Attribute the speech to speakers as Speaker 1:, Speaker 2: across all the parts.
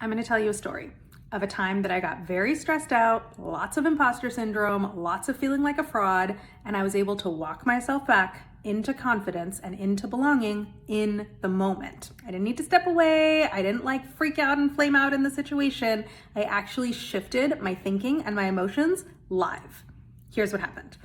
Speaker 1: I'm going to tell you a story of a time that I got very stressed out, lots of imposter syndrome, lots of feeling like a fraud, and I was able to walk myself back into confidence and into belonging in the moment. I didn't need to step away. I didn't freak out and flame out in the situation. I actually shifted my thinking and my emotions live. Here's what happened.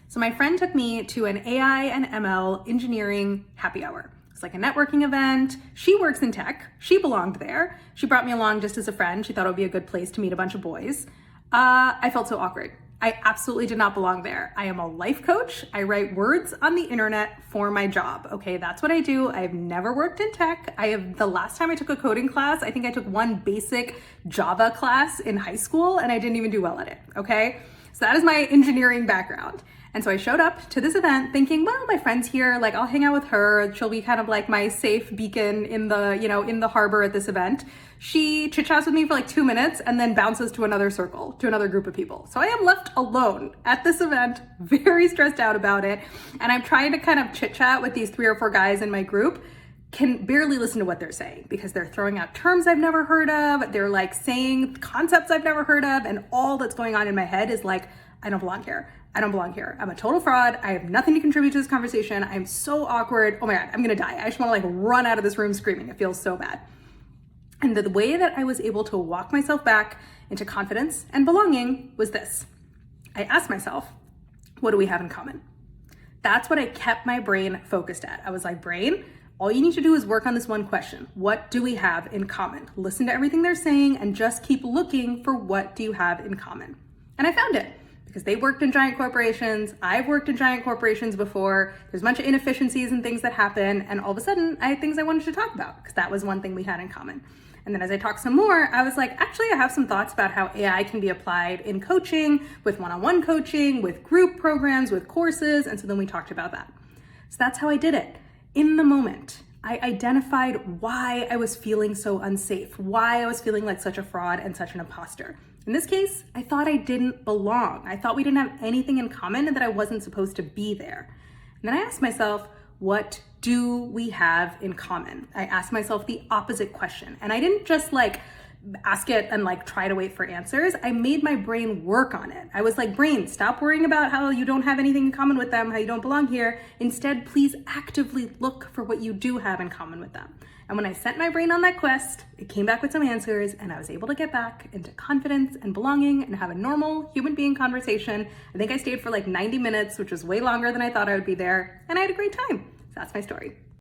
Speaker 1: So my friend took me to an AI and ML engineering happy hour. It's like a networking event. She works in tech. She belonged there. She brought me along just as a friend. She thought it would be a good place to meet a bunch of boys. I felt so awkward. I absolutely did not belong there. I am a life coach. I write words on the internet for my job. Okay, that's what I do. I've never worked in tech. The last time I took a coding class, I think I took one basic Java class in high school and I didn't even do well at it, okay? So that is my engineering background. And so I showed up to this event thinking, well, my friend's here, I'll hang out with her. She'll be kind of like my safe beacon in the harbor at this event. She chit-chats with me for 2 minutes and then bounces to another circle, to another group of people. So I am left alone at this event, very stressed out about it. And I'm trying to kind of chit-chat with these 3 or 4 guys in my group, can barely listen to what they're saying because they're throwing out terms I've never heard of. They're saying concepts I've never heard of. And all that's going on in my head is I don't belong here. I don't belong here. I'm a total fraud. I have nothing to contribute to this conversation. I'm so awkward. Oh my God, I'm gonna die. I just wanna run out of this room screaming. It feels so bad. And the way that I was able to walk myself back into confidence and belonging was this. I asked myself, what do we have in common? That's what I kept my brain focused at. I was like, brain, all you need to do is work on this one question. What do we have in common? Listen to everything they're saying and just keep looking for what do you have in common. And I found it. Because they worked in giant corporations. I've worked in giant corporations before. There's a bunch of inefficiencies and things that happen. And all of a sudden, I had things I wanted to talk about because that was one thing we had in common. And then as I talked some more, I was like, actually, I have some thoughts about how AI can be applied in coaching, with one-on-one coaching, with group programs, with courses. And so then we talked about that. So that's how I did it. In the moment, I identified why I was feeling so unsafe, why I was feeling like such a fraud and such an imposter. In this case, I thought I didn't belong. I thought we didn't have anything in common and that I wasn't supposed to be there. And then I asked myself, what do we have in common? I asked myself the opposite question. And I didn't just ask it and try to wait for answers. I made my brain work on it. I was like, brain, stop worrying about how you don't have anything in common with them, how you don't belong here. Instead, please actively look for what you do have in common with them. And when I sent my brain on that quest, it came back with some answers and I was able to get back into confidence and belonging and have a normal human being conversation. I think I stayed for 90 minutes, which was way longer than I thought I would be there. And I had a great time. So that's my story.